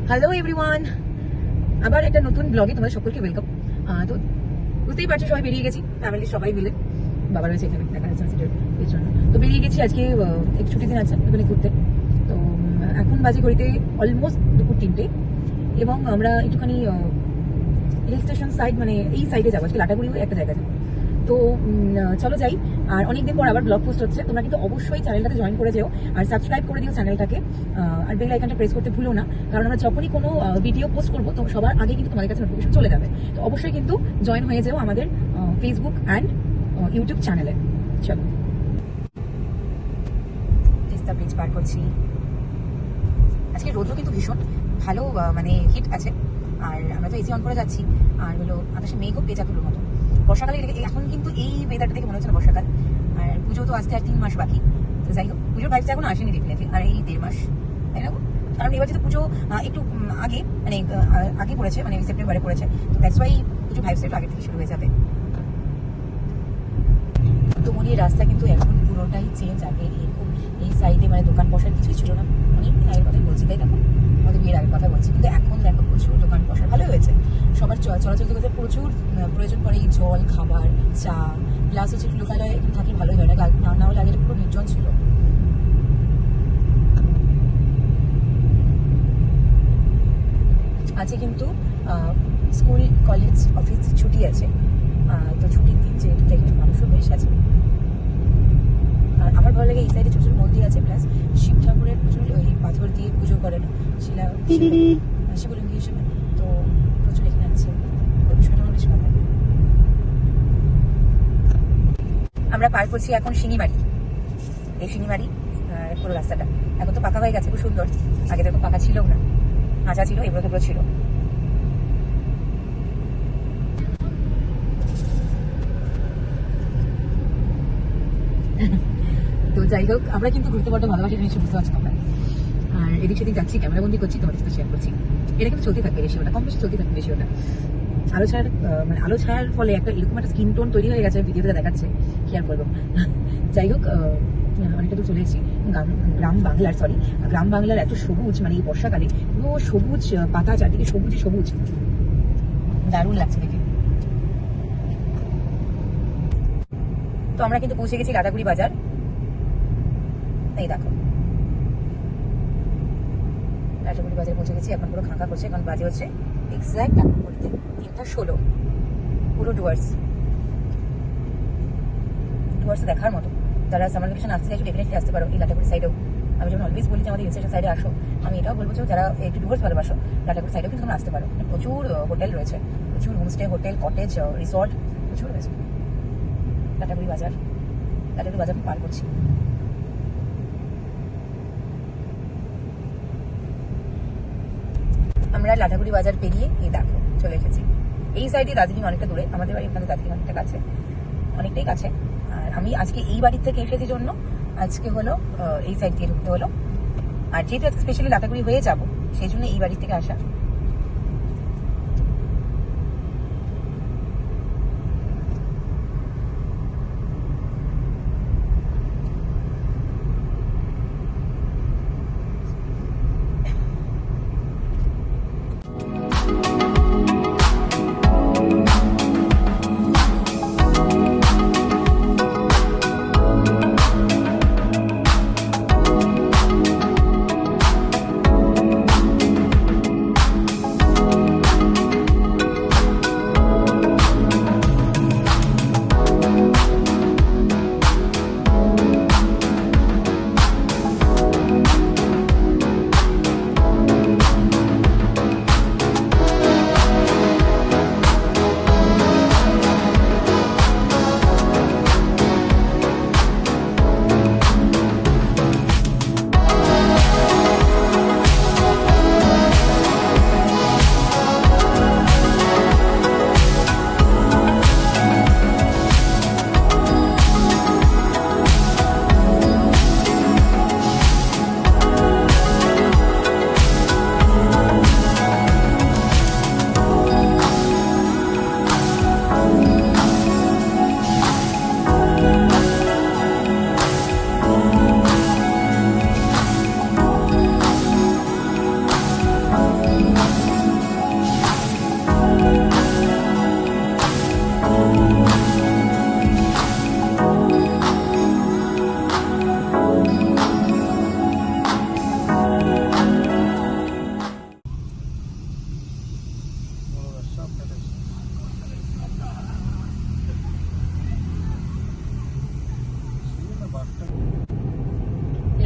Hello everyone, আবার একটা নতুন ব্লগে তোমাদের সকলকে ওয়েলকাম। তো বুঝতেই পারছো সবাই বেরিয়ে গেছি, ফ্যামিলির সবাই মিলে। বাবা রয়েছে এখানে, দেখা যাচ্ছে সিটের পেছনে। তো বেরিয়ে গেছি আজকে, একটু ছুটির দিন আছে ওখানে ঘুরতে। তো এখন বাজে ঘড়িতে অলমোস্ট দুপুর 3টে, এবং আমরা একটুখানি হিল স্টেশন সাইড, মানে এই সাইডে যাবো আজকে, লাটাগুড়ি হয়ে একটা জায়গা যাবো। তো চলো যাই। আর অনেকদিন পর আবার ব্লগ পোস্ট হচ্ছে, তোমরা কিন্তু অবশ্যই চ্যানেলটাতে জয়েন করে যেও আর সাবস্ক্রাইব করে দিও চ্যানেলটাকে। আর বেল আইকনটা প্রেস করতে ভুলো না, কারণ আমরা যখনই কোনো ভিডিও পোস্ট করবো তো সবার আগে কিন্তু তোমাদের কাছে নোটিফিকেশন চলে যাবে। তো অবশ্যই কিন্তু জয়েন হয়ে যেও আমাদের ফেসবুক অ্যান্ড ইউটিউব চ্যানেলে। চলো, তিস্তা ব্রিজ পার করছি। আজকে রোদও কিন্তু ভীষণ ভালো, মানে হিট আছে। আর আমরা তো এসি অন করে যাচ্ছি, আর হলো আকাশে মেঘও পেঁচা তুলোর মতো। বর্ষাকালে এখন কিন্তু এই ওয়েদারটা দেখে মনে হচ্ছে না বর্ষাকাল। আর পুজো তো আসতে আর 3 মাস বাকি। তো যাই হোক, পুজোর ভাইবটা এখন আসেনি ডেফিনেটলি, আর এই 1.5 মাস, তাই না? কারণ এবার যেহেতু পুজো একটু আগে, মানে আগে পড়েছে, মানে সেপ্টেম্বরে পড়েছে, তো দ্যাটস ওয়াই পুজো ভাইবসটা একটু আগে থেকে শুরু হয়ে যাবে। তো মনির রাস্তা কিন্তু এখন পুরোটাই চেঞ্জ। আগে এরকম এই সাইডে মানে দোকান বসার কিছুই ছিল না, অনেকদিন আগের কথাই বলছি, তাই না? আমাদের বিয়ের আগের কথা বলছি, কিন্তু এখন দেখো প্রচুর দোকান বসার ভালো হয়েছে। সবার চলাচল করতে প্রচুর প্রয়োজন পড়ে এই জল, খাবার, চা, প্লাস হচ্ছে লোকালয়ে থাকলে ভালোই হয় না, না হলে আগে পুরো নির্জন ছিল। আছে কিন্তু স্কুল, কলেজ, অফিস ছুটি আছে। তো ছুটির দিন যেহেতু দেখে মানুষও বেশ আছে। আর আমার ভালো লাগে এই সাইডে প্রচুর মন্দির আছে, প্লাস শিব ঠাকুরের প্রচুর ওই পাথর দিয়ে পুজো করেন, শিবলিঙ্গ হিসেবে। তো প্রচুর এখানে আছে, ওই বিষয়টা আমার বেশ ভালো লাগে। আমরা পার করছি এখন শিঙিমারি। এই শিঙিমারি পুরো রাস্তাটা এখন তো পাকা হয়ে গেছে, খুব সুন্দর। আগে তো পাকা ছিল না, কাঁচা ছিল, এগুলো তো ছিল। তো যাই হোক, আমরা কিন্তু ঘুরতে বড় ভালোবাসি, জিনিস বুঝতে পারছি আমরা। আর এদিক সেদিক যাচ্ছি, ক্যামেরাবন্দি করছি, তোমাদের সাথে শেয়ার করছি। এটা কিন্তু চলতে থাকবে রেশিওটা, কম বেশি চলতে থাকবে রেশিওটা। আলো ছায়ার মানে আলো ছায়ার ফলে একটা এরকম একটা স্কিন টোন তৈরি হয়ে গেছে, ভিডিওতে দেখাচ্ছে, কি আর করবো। যাই হোক, অনেকটা দূর চলে এসেছি। গ্রাম বাংলার এত সবুজ, মানে এই বর্ষাকালে পুরো সবুজ পাতা, চারদিকে সবুজে সবুজ, দারুণ লাগছে দেখে। তো আমরা কিন্তু পৌঁছে গেছি লাটাগুড়ি বাজার। এই দেখো, লাটাগুড়ি বাজারে পৌঁছে গেছি। এখন পুরো ফাঁকা করছে, এখন বাজে হচ্ছে এক্সাক্ট 3:16। পুরো ডুয়ার্স দেখার মতো। যারা সামার ভ্যাকেশন আসতে চাইছো ডেফিনেটলি আসতে পারো এই লাটাগুড়ি সাইডেও। আমি যেমন অলওয়েজ বলি যে আমাদের হিল স্টেশন সাইডে আসো, আমি এটাও বলবো যে যারা একটু ডুয়ার্স ভালোবাসো লাটাগুড়ি সাইডেও কিন্তু তোমরা আসতে পারো। প্রচুর হোটেল রয়েছে, প্রচুর হোমস্টে, হোটেল, কটেজ, রিসর্ট প্রচুর রয়েছে। লাটাগুড়ি বাজার পার করছি। আমরা লাটাগুড়ি বাজার পেরিয়ে এই দেখো চলে এসেছি। এই সাইডে দার্জিলিং অনেকটা দূরে, আমাদের বাড়ি ওখানে দার্জিলিং অনেকটা কাছে, অনেকটাই কাছে। আর আমি আজকে এই বাড়ির থেকে এসেছি জন্য আজকে হলো এই সাইড দিয়ে ঢুকতে হলো। আর যেহেতু আজকে স্পেশালি লাটাগুড়ি হয়ে যাবো, সেই জন্য এই বাড়ি থেকে আসা।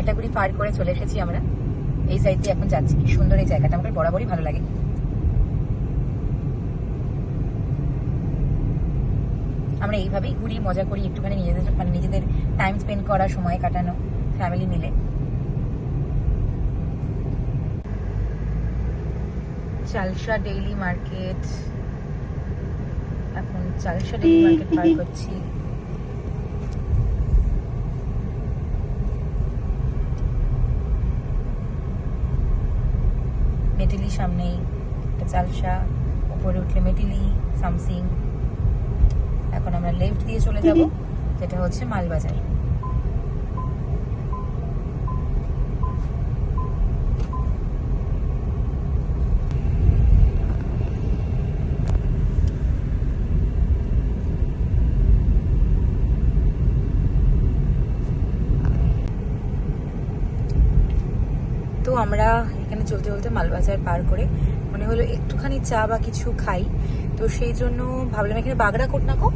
লাটাগুড়ি পার করে চলে এসেছি আমরা, এই সাইড দিয়ে এখন যাচ্ছি। কি সুন্দর এই জায়গাটা, আমাকে বরাবরই ভালো লাগে। আমরা এইভাবেই ঘুরি, মজা করি, একটুখানি নিজেদের টাইম স্পেন্ড করা, সময় কাটানো ফ্যামিলি মিলে। চালসা ডেইলি মার্কেট, এখন চালসা ডেইলি মার্কেট পার করছি। মেটেলি সামনেই, চালসা, উপরে উঠলে মেটেলি সামসিং। এখন আমরা লেফট দিয়ে চলে যাব, যেটা হচ্ছে মালবাজার। তো আমরা এখানে চলতে চলতে মালবাজার পার করে মনে হলো একটুখানি চা বা কিছু খাই, তো সেই জন্য ভাবলাম এখানে বাগড়াকোট না গো,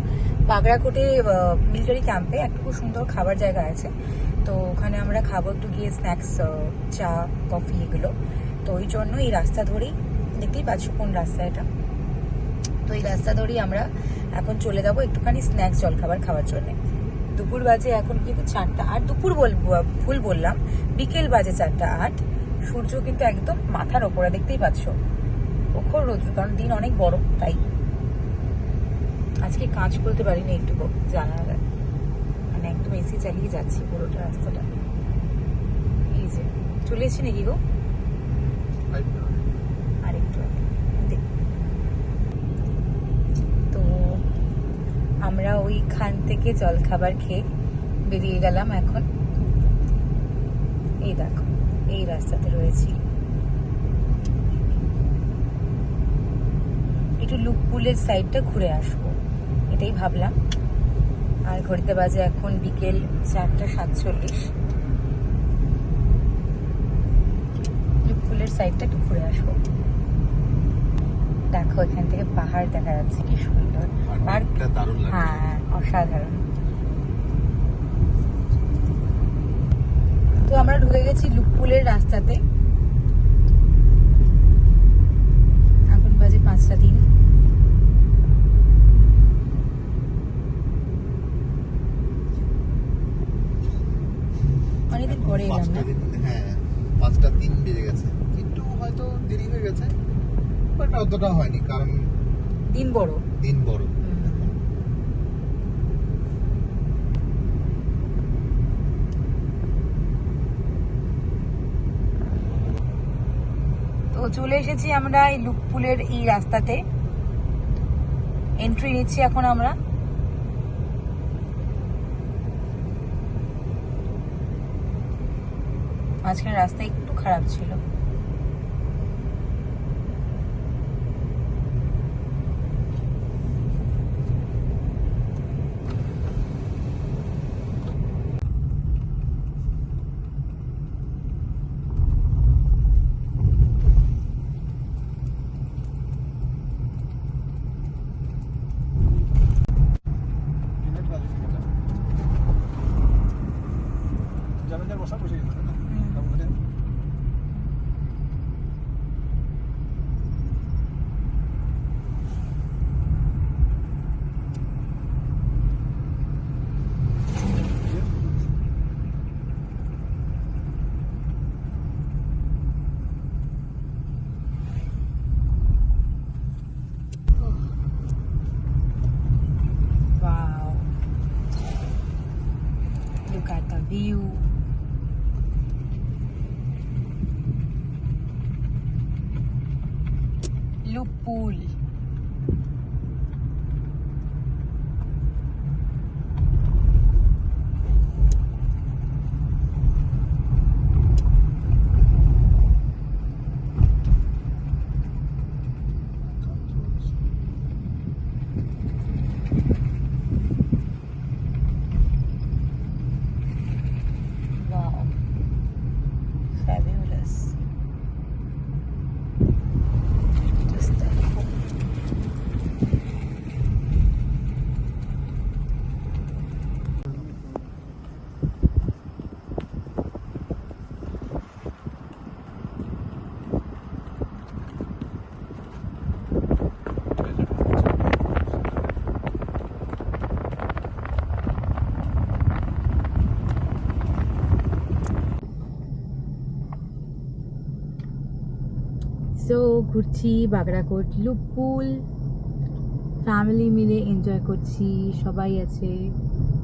বাগড়াকোটে মিলিটারি ক্যাম্পে একটা খুব সুন্দর খাবার জায়গা আছে, তো ওখানে আমরা খাবো একটু গিয়ে স্ন্যাক্স, চা কফি এগুলো। তো ওই জন্য এই রাস্তা ধরেই, দেখতেই পাচ্ছ কোন রাস্তা এটা, তো এই রাস্তা ধরেই আমরা এখন চলে যাবো একটুখানি স্ন্যাক্স জলখাবার খাওয়ার জন্য। দুপুর বাজে এখন কিন্তু 4:08, দুপুর ভুল বললাম, বিকেল বাজে 4:08। সূর্য কিন্তু একদম মাথার ওপরে, দেখতেই পাচ্ছ প্রখর রোদ্র, কারণ দিন অনেক বড়, তাই আজকে কাজ করতে পারিনি একটুকু জানালা, মানে একদম এসি চালিয়ে যাচ্ছি পুরোটা রাস্তাটা। এই যে চলে এসেছি নাকি গো, আরেকটু তো আমরা ওইখান থেকে জলখাবার খেয়ে বেরিয়ে গেলাম। এখন এই দেখো এই রাস্তাতে রয়েছি, একটু লুকপুলের সাইডটা ঘুরে আসবো এটাই ভাবলাম। আর ঘড়িতে বাজে এখন বিকেল 4:47। লুকপুলের সাইডটা একটু ঘুরে আসবো। দেখো এখান থেকে পাহাড় দেখা যাচ্ছে, কি সুন্দর, আর হ্যাঁ অসাধারণ। তো আমরা ঢুকে গেছি লুকপুলের রাস্তাতে, এখন বাজে 5:03। অনেকদিন পরে এলাম না, হ্যাঁ 5:03 বেজে গেছে, একটু হয়তো দেরি হয়ে গেছে, বাট অতটা হয়নি, কারণ দিন বড়। তো চলে এসেছি আমরা এই লুকপুলের এই রাস্তাতে, এন্ট্রি নিচ্ছি এখন আমরা। মাঝখানে রাস্তা একটু খারাপ ছিল। View. Lupul. সো ঘুরছি বাগড়াকোট লুপুল, ফ্যামিলি মিলে এনজয় করছি, সবাই আছে,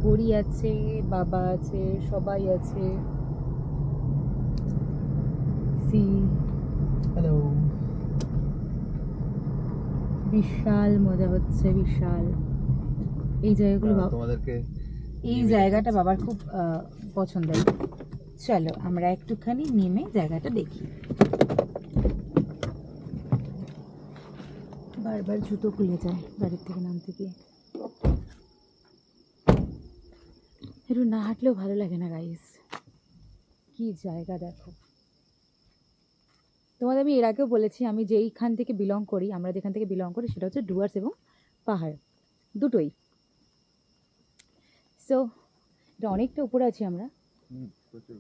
পরি আছে, বাবা আছে, সবাই আছে। C hello. বিশাল মজা হচ্ছে, বিশাল। এই জায়গাগুলো তোমাদেরকে এই জায়গাটা বাবার খুব পছন্দের। চলো আমরা একটুখানি নেমে জায়গাটা দেখি। বারবার জুতো খুলে যায় গাড়ির থেকে নামতে গিয়ে। একটু না হাঁটলেও ভালো লাগে না গাইস। কি জায়গা দেখো। তোমাদের আমি এর আগেও বলেছি আমি যেইখান থেকে বিলং করি, আমরা যেখান থেকে বিলং করি সেটা হচ্ছে ডুয়ার্স এবং পাহাড় দুটোই। সো এটা অনেকটা উপরে আছি আমরা,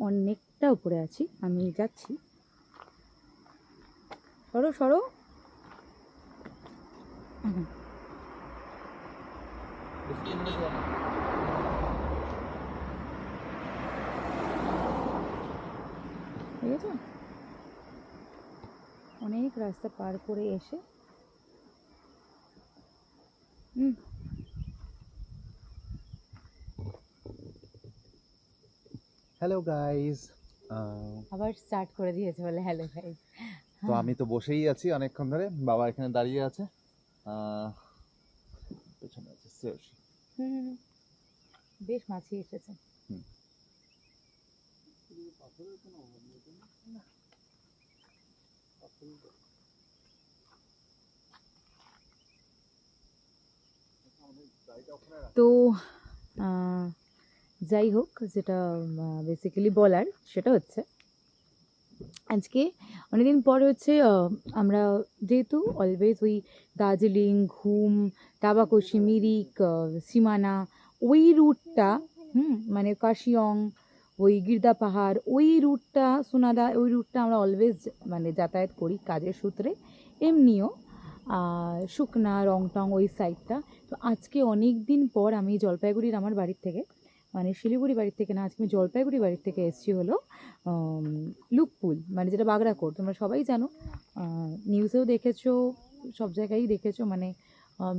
অনেকটা উপরে আছি। আমি যাচ্ছি, সরো সরো। ঠিক আছে, অনেক রাস্তা পার করে এসে হ্যালো গাইস। আবার স্টার্ট করে দিয়েছে বলে হ্যালো গাইস। তো আমি তো বসেই আছি অনেকক্ষণ ধরে, বাবা এখানে দাঁড়িয়ে আছে, পেছনে আছে শ্রেয়সী। বেশ মাছি এসেছে। তো যাই হোক, যেটা বেসিক্যালি বলার সেটা হচ্ছে আজকে অনেকদিন পর হচ্ছে আমরা যেহেতু অলওয়েজ ওই দার্জিলিং, ঘুম, টাবাকোশি, মিরিক, সীমানা ওই রুটটা, মানে কাশিয়ং, ওই গিরদা পাহাড় ওই রুটটা, সোনাদা ওই রুটটা আমরা অলওয়েজ মানে যাতায়াত করি কাজের সূত্রে, এমনিও শুকনা, রংটং ওই সাইডটা। তো আজকে অনেক দিন পর আমি জলপাইগুড়ির আমার বাড়ির থেকে, মানে শিলিগুড়ি বাড়ির থেকে না, আজকে আমি জলপাইগুড়ি বাড়ির থেকে এসেছি হলো লুকপুল, মানে যেটা বাগড়াকোট। তোমরা সবাই জানো, নিউজেও দেখেছো, সব জায়গায়ই দেখেছো, মানে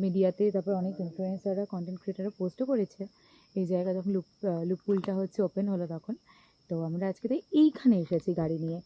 মিডিয়াতে, তারপর অনেক ইনফ্লুয়েন্সাররা, কন্টেন্ট ক্রিয়েটাররা পোস্টও করেছে এই জায়গা যখন লুকপুলটা হচ্ছে ওপেন হলো তখন। তো আমরা আজকে তাই এইখানে এসেছি গাড়ি নিয়ে।